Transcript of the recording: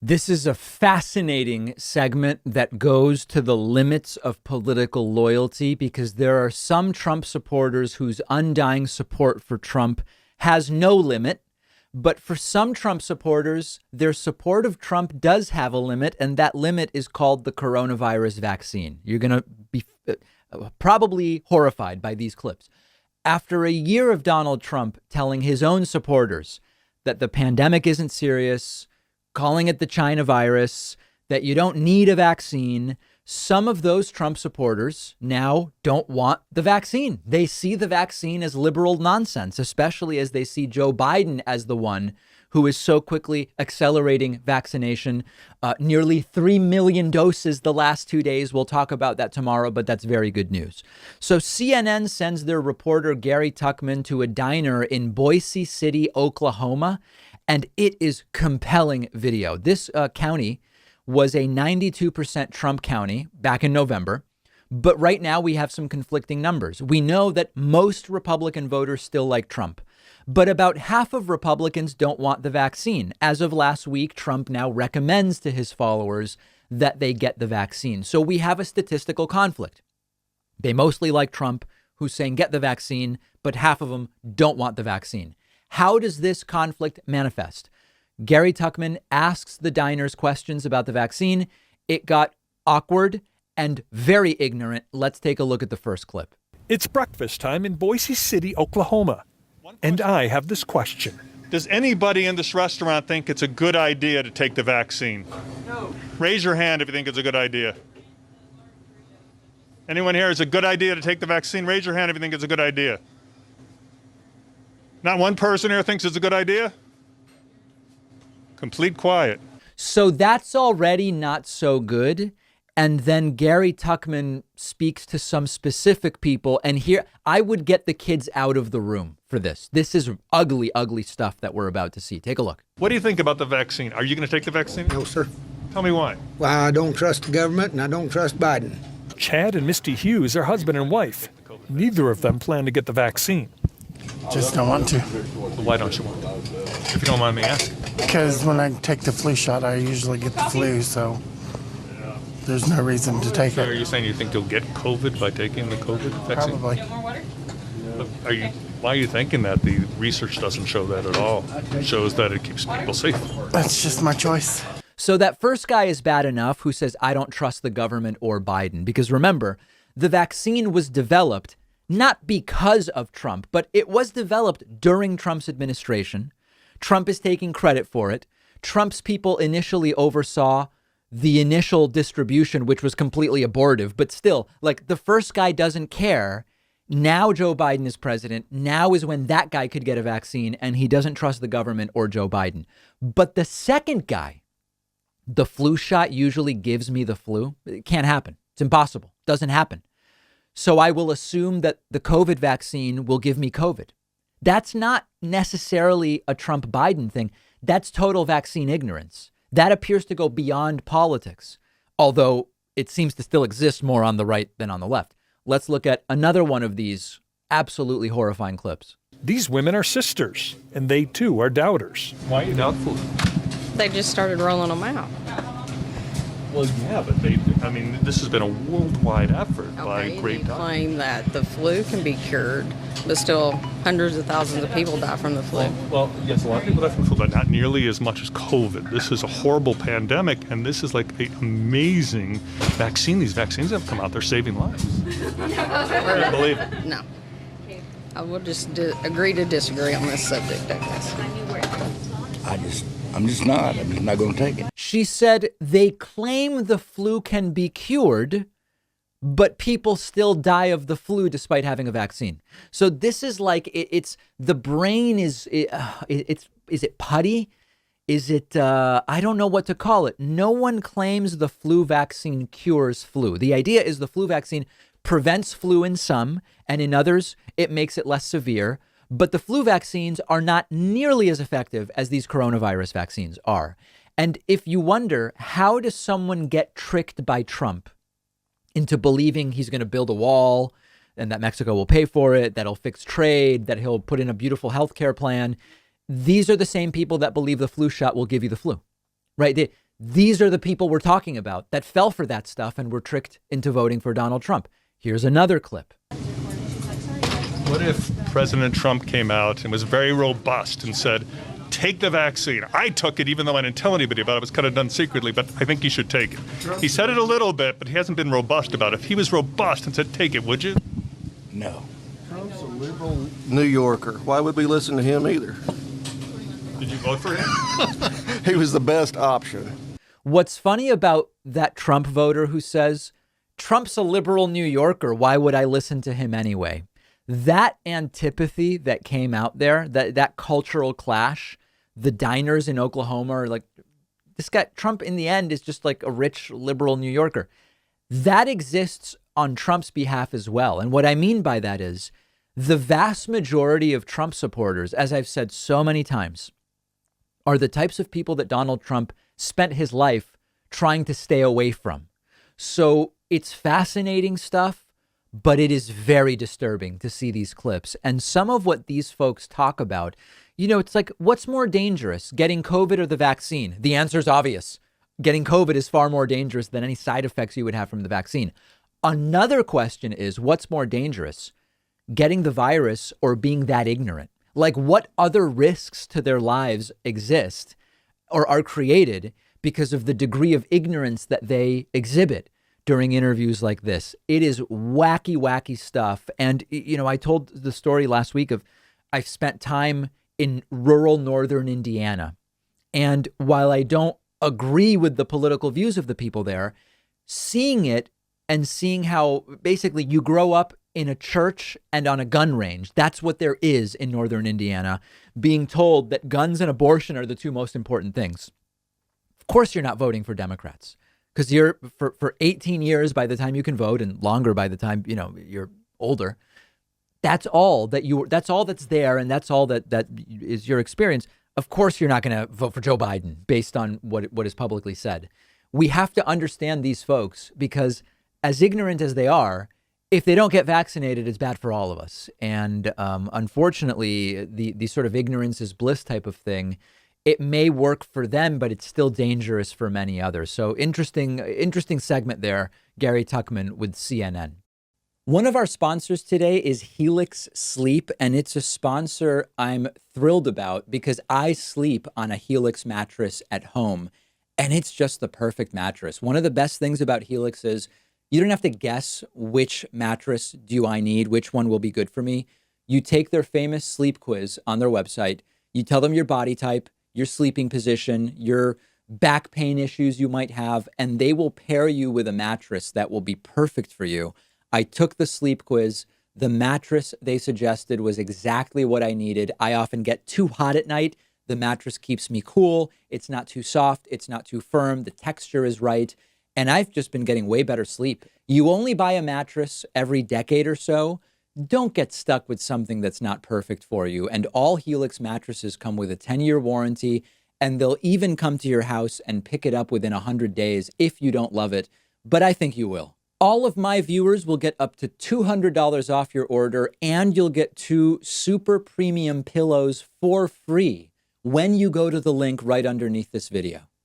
This is a fascinating segment that goes to the limits of political loyalty because there are some Trump supporters whose undying support for Trump has no limit. But for some Trump supporters, their support of Trump does have a limit, and that limit is called the coronavirus vaccine. You're going to be probably horrified by these clips. After a year of Donald Trump telling his own supporters that the pandemic isn't serious, calling it the China virus, that you don't need a vaccine, some of those Trump supporters now don't want the vaccine. They see the vaccine as liberal nonsense, especially as they see Joe Biden as the one who is so quickly accelerating vaccination. Nearly 3 million doses the last 2 days. We'll talk about that tomorrow, but that's very good news. So CNN sends their reporter Gary Tuchman to a diner in Boise City, Oklahoma, and it is compelling video. This county was a 92% Trump county back in November. But right now we have some conflicting numbers. We know that most Republican voters still like Trump, but about half of Republicans don't want the vaccine. As of last week, Trump now recommends to his followers that they get the vaccine. So we have a statistical conflict. They mostly like Trump, who's saying get the vaccine, but half of them don't want the vaccine. How does this conflict manifest? Gary Tuchman asks the diners questions about the vaccine. It got awkward and very ignorant. Let's take a look at the first clip. It's breakfast time in Boise City, Oklahoma. And I have this question. Does anybody in this restaurant think it's a good idea to take the vaccine? No. Raise your hand if you think it's a good idea. Anyone here, is it a good idea to take the vaccine? Raise your hand if you think it's a good idea. Not one person here thinks it's a good idea? Complete quiet. So that's already not so good. And then Gary Tuchman speaks to some specific people. And here, I would get the kids out of the room for this. This is ugly, ugly stuff that we're about to see. Take a look. What do you think about the vaccine? Are you going to take the vaccine? No, sir. Tell me why. Well, I don't trust the government and I don't trust Biden. Chad and Misty Hughes are husband and wife. Neither of them plan to get the vaccine. Just don't want to. Well, why don't you want to? If you don't mind me asking. Because when I take the flu shot, I usually get the flu, so there's no reason to take So are it. you saying you think you'll get COVID by taking the COVID vaccine? Probably. Why are you thinking that? The research doesn't show that at all. It shows that it keeps people safe. That's just my choice. So that first guy is bad enough who says, I don't trust the government or Biden. Because remember, the vaccine was developed not because of Trump, but it was developed during Trump's administration. Trump is taking credit for it. Trump's people initially oversaw the initial distribution, which was completely abortive. But still, like, the first guy doesn't care. Now Joe Biden is president. Now is when that guy could get a vaccine, and he doesn't trust the government or Joe Biden. But the second guy, the flu shot usually gives me the flu. It can't happen. It's impossible. Doesn't happen. So I will assume that the COVID vaccine will give me COVID. That's not necessarily a Trump Biden thing. That's total vaccine ignorance. That appears to go beyond politics, although it seems to still exist more on the right than on the left. Let's look at another one of these absolutely horrifying clips. These women are sisters, and they too are doubters. Why are you doubtful? They just started rolling them out. Well, yeah, but this has been a worldwide effort by great They doctors. claim that the flu can be cured, but still hundreds of thousands of people die from the flu. Well, yes, a lot of people die from flu, but not nearly as much as COVID. This is a horrible pandemic, and this is like an amazing vaccine. These vaccines have come out; they're saving lives. I can't believe it. No. I will just agree to disagree on this subject, I guess. I'm just not going to take it. She said they claim the flu can be cured, but people still die of the flu despite having a vaccine. So this is like it's the brain is it putty? Is it I don't know what to call it. No one claims the flu vaccine cures flu. The idea is the flu vaccine prevents flu in some, and in others it makes it less severe. But the flu vaccines are not nearly as effective as these coronavirus vaccines are. And if you wonder, how does someone get tricked by Trump into believing he's going to build a wall and that Mexico will pay for it, that he'll fix trade, that he'll put in a beautiful health care plan? These are the same people that believe the flu shot will give you the flu, right? These are the people we're talking about that fell for that stuff and were tricked into voting for Donald Trump. Here's another clip. What if President Trump came out and was very robust and said, take the vaccine? I took it even though I didn't tell anybody about it. It was kind of done secretly, but I think you should take it. He said it a little bit, but he hasn't been robust about it. If he was robust and said, take it, would you? No. Trump's a liberal New Yorker. Why would we listen to him either? Did you vote for him? He was the best option. What's funny about that Trump voter who says, Trump's a liberal New Yorker, why would I listen to him anyway? That antipathy that came out there, that cultural clash, the diners in Oklahoma are like, this guy, Trump in the end is just like a rich liberal New Yorker. That exists on Trump's behalf as well. And what I mean by that is the vast majority of Trump supporters, as I've said so many times, are the types of people that Donald Trump spent his life trying to stay away from. So it's fascinating stuff, but it is very disturbing to see these clips. And some of what these folks talk about, it's like, what's more dangerous, getting COVID or the vaccine? The answer is obvious. Getting COVID is far more dangerous than any side effects you would have from the vaccine. Another question is, what's more dangerous, getting the virus or being that ignorant? Like, what other risks to their lives exist or are created because of the degree of ignorance that they exhibit during interviews like this? It is wacky, wacky stuff. And, I told the story last week of I've spent time in rural northern Indiana. And while I don't agree with the political views of the people there, seeing it and seeing how basically you grow up in a church and on a gun range. That's what there is in northern Indiana, being told that guns and abortion are the two most important things. Of course, you're not voting for Democrats because you're for 18 years by the time you can vote and longer by the time, you're older. That's all that's there. And that's all that is your experience. Of course, you're not going to vote for Joe Biden based on what is publicly said. We have to understand these folks because as ignorant as they are, if they don't get vaccinated, it's bad for all of us. And unfortunately, the sort of ignorance is bliss type of thing, it may work for them, but it's still dangerous for many others. So interesting segment there, Gary Tuchman with CNN. One of our sponsors today is Helix Sleep, and it's a sponsor I'm thrilled about because I sleep on a Helix mattress at home, and it's just the perfect mattress. One of the best things about Helix is you don't have to guess which mattress do I need, which one will be good for me. You take their famous sleep quiz on their website. You tell them your body type, your sleeping position, your back pain issues you might have, and they will pair you with a mattress that will be perfect for you. I took the sleep quiz. The mattress they suggested was exactly what I needed. I often get too hot at night. The mattress keeps me cool. It's not too soft. It's not too firm. The texture is right. And I've just been getting way better sleep. You only buy a mattress every decade or so. Don't get stuck with something that's not perfect for you. And all Helix mattresses come with a 10-year warranty, and they'll even come to your house and pick it up within 100 days if you don't love it. But I think you will. All of my viewers will get up to $200 off your order, and you'll get 2 super premium pillows for free when you go to the link right underneath this video.